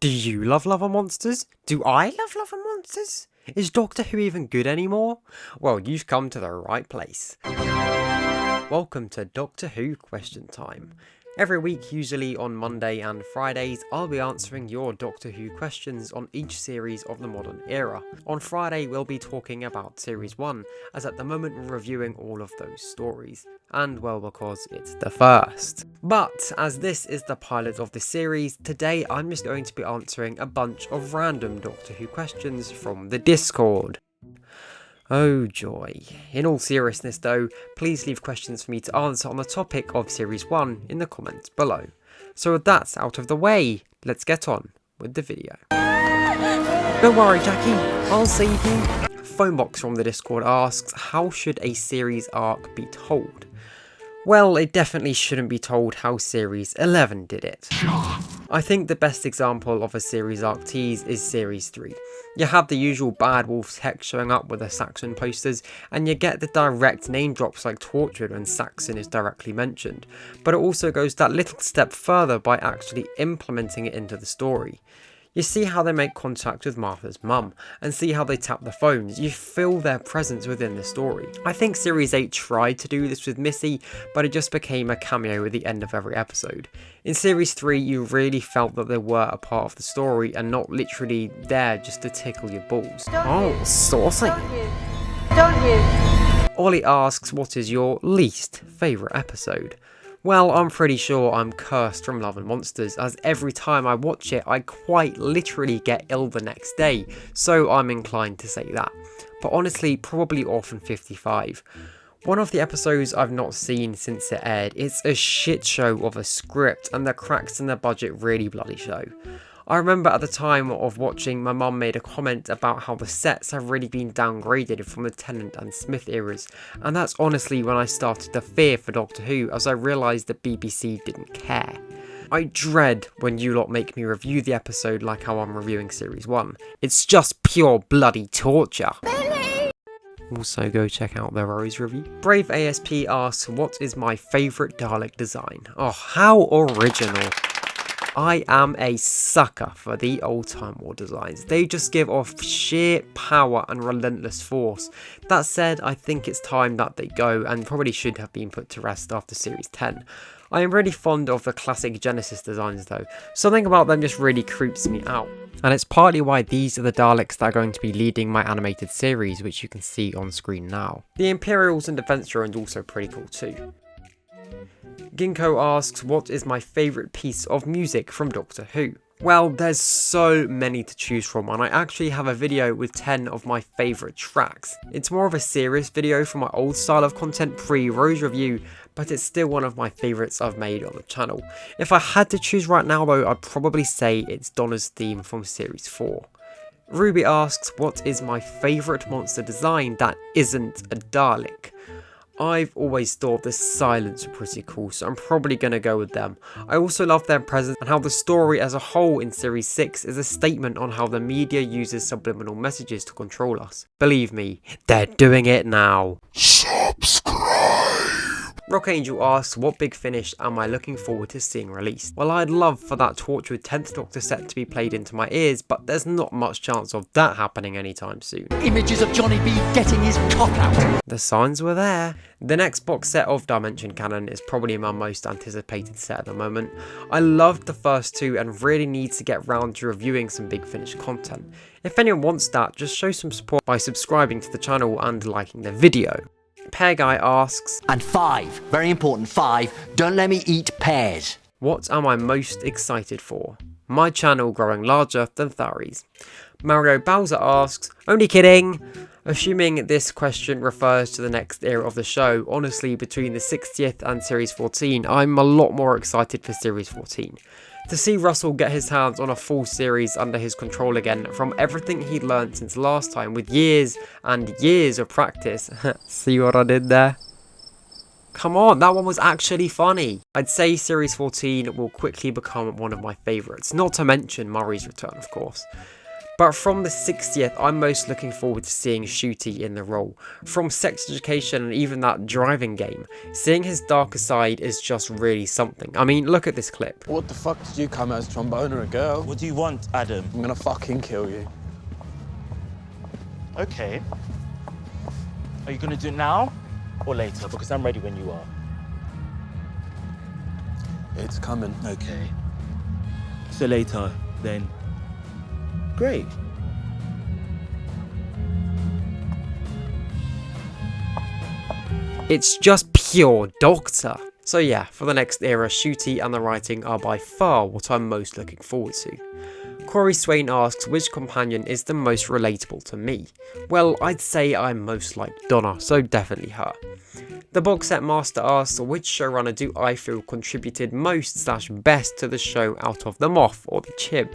Do you love monsters? Do I love monsters? Is Doctor Who even good anymore? Well, you've come to the right place. Welcome to Doctor Who Question Time. Every week, usually on Monday and Fridays, I'll be answering your Doctor Who questions on each series of the modern era. On Friday, we'll be talking about Series 1, as at the moment we're reviewing all of those stories. And well, because it's the first. But as this is the pilot of the series, today I'm just going to be answering a bunch of random Doctor Who questions from the Discord. Oh joy. In all seriousness though, please leave questions for me to answer on the topic of Series 1 in the comments below. So with that out of the way, let's get on with the video. Don't worry Jackie, I'll save you. Phonebox from the Discord asks, how should a series arc be told? Well, it definitely shouldn't be told how Series 11 did it. I think the best example of a series arc tease is Series 3. You have the usual Bad Wolf text showing up with the Saxon posters, and you get the direct name drops like Tortured when Saxon is directly mentioned, but it also goes that little step further by actually implementing it into the story. You see how they make contact with Martha's mum, and see how they tap the phones. You feel their presence within the story. I think Series 8 tried to do this with Missy, but it just became a cameo at the end of every episode. In Series 3, you really felt that they were a part of the story, and not literally there just to tickle your balls. Oh, saucy! Don't you? Ollie asks, what is your least favourite episode? Well, I'm pretty sure I'm cursed from Love and Monsters, as every time I watch it, I quite literally get ill the next day, so I'm inclined to say that. But honestly, probably Orphan 55. One of the episodes I've not seen since it aired. It's a shit show of a script, and the cracks in the budget really bloody show. I remember at the time of watching, my mum made a comment about how the sets have really been downgraded from the Tennant and Smith eras, and that's honestly when I started to fear for Doctor Who, as I realised that BBC didn't care. I dread when you lot make me review the episode like how I'm reviewing Series 1. It's just pure bloody torture. Also go check out the Rose review. Brave ASP asks, what is my favourite Dalek design? Oh, how original. I am a sucker for the old Time War designs. They just give off sheer power and relentless force. That said, I think it's time that they go, and probably should have been put to rest after Series 10. I am really fond of the classic Genesis designs though. Something about them just really creeps me out. And it's partly why these are the Daleks that are going to be leading my animated series, which you can see on screen now. The Imperials and Defense Drones also pretty cool too. Ginkgo asks, what is my favourite piece of music from Doctor Who? Well, there's so many to choose from, and I actually have a video with 10 of my favourite tracks. It's more of a serious video from my old style of content pre-Rose review, but it's still one of my favourites I've made on the channel. If I had to choose right now though, I'd probably say it's Donna's theme from Series 4. Ruby asks, what is my favourite monster design that isn't a Dalek? I've always thought the Silents were pretty cool, so I'm probably going to go with them. I also love their presence and how the story as a whole in Series 6 is a statement on how the media uses subliminal messages to control us. Believe me, they're doing it now. Subscribe! Rock Angel asks, what big finish am I looking forward to seeing released? Well, I'd love for that Tortured 10th Doctor set to be played into my ears, but there's not much chance of that happening anytime soon. Images of Johnny B getting his cock out. The signs were there. The next box set of Dimension Canon is probably my most anticipated set at the moment. I loved the first two and really need to get round to reviewing some Big Finish content. If anyone wants that, just show some support by subscribing to the channel and liking the video. Pear Guy asks, and 5, very important, 5, don't let me eat pears. what am I most excited for? My channel growing larger than Thari's. Mario Bowser asks, only kidding! Assuming this question refers to the next era of the show, honestly between the 60th and Series 14, I'm a lot more excited for Series 14. To see Russell get his hands on a full series under his control again from everything he'd learned since last time with years and years of practice. See what I did there? Come on, that one was actually funny. I'd say Series 14 will quickly become one of my favourites, not to mention Murray's return of course. But from the 60th, I'm most looking forward to seeing Shooty in the role. From Sex Education and even that driving game, seeing his darker side is just really something. I mean, look at this clip. What the fuck did you come as, trombone or a girl? What do you want, Adam? I'm gonna fucking kill you. Okay. Are you gonna do it now or later? Because I'm ready when you are. It's coming. Okay. So later, then. Great. It's just pure Doctor. So yeah, for the next era, Shooty and the writing are by far what I'm most looking forward to. Corey Swain asks, which companion is the most relatable to me? Well, I'd say I'm most like Donna, so definitely her. The Box Set Master asks, which showrunner do I feel contributed most / best to the show out of the Moff or the Chib?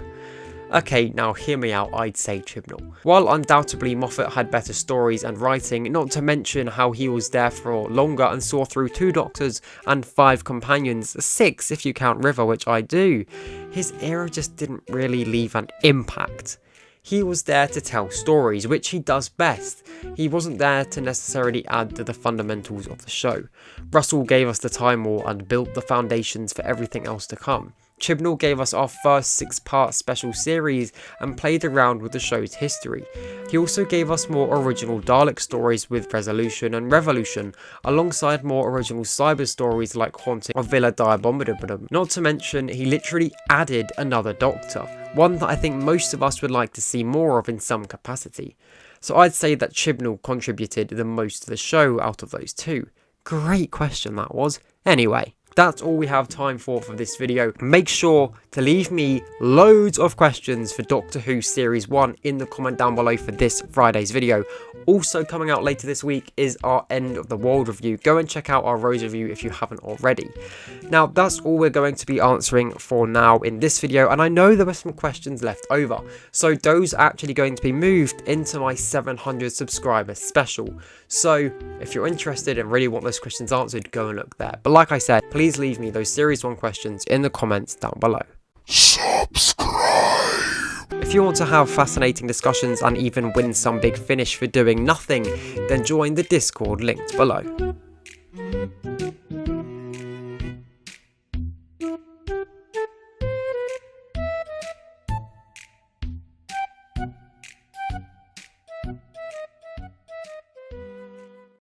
Okay, now hear me out, I'd say Chibnall. While undoubtedly Moffat had better stories and writing, not to mention how he was there for longer and saw through 2 Doctors and 5 companions, 6 if you count River, which I do, his era just didn't really leave an impact. He was there to tell stories, which he does best. He wasn't there to necessarily add to the fundamentals of the show. Russell gave us the Time War and built the foundations for everything else to come. Chibnall gave us our first 6-part special series and played around with the show's history. He also gave us more original Dalek stories with Resolution and Revolution, alongside more original cyber stories like Haunting of Villa Diabombidum. Not to mention, he literally added another Doctor, one that I think most of us would like to see more of in some capacity. So I'd say that Chibnall contributed the most to the show out of those 2. Great question that was. Anyway, that's all we have time for this video. Make sure to leave me loads of questions for Doctor Who Series 1 in the comment down below for this Friday's video. Also coming out later this week is our End of the World review. Go and check out our Rose review if you haven't already. Now, that's all we're going to be answering for now in this video, and I know there were some questions left over, so those are actually going to be moved into my 700 subscriber special. So if you're interested and really want those questions answered, go and look there. But like I said, please leave me those Series 1 questions in the comments down below. Subscribe. If you want to have fascinating discussions and even win some big finish for doing nothing, then join the Discord linked below.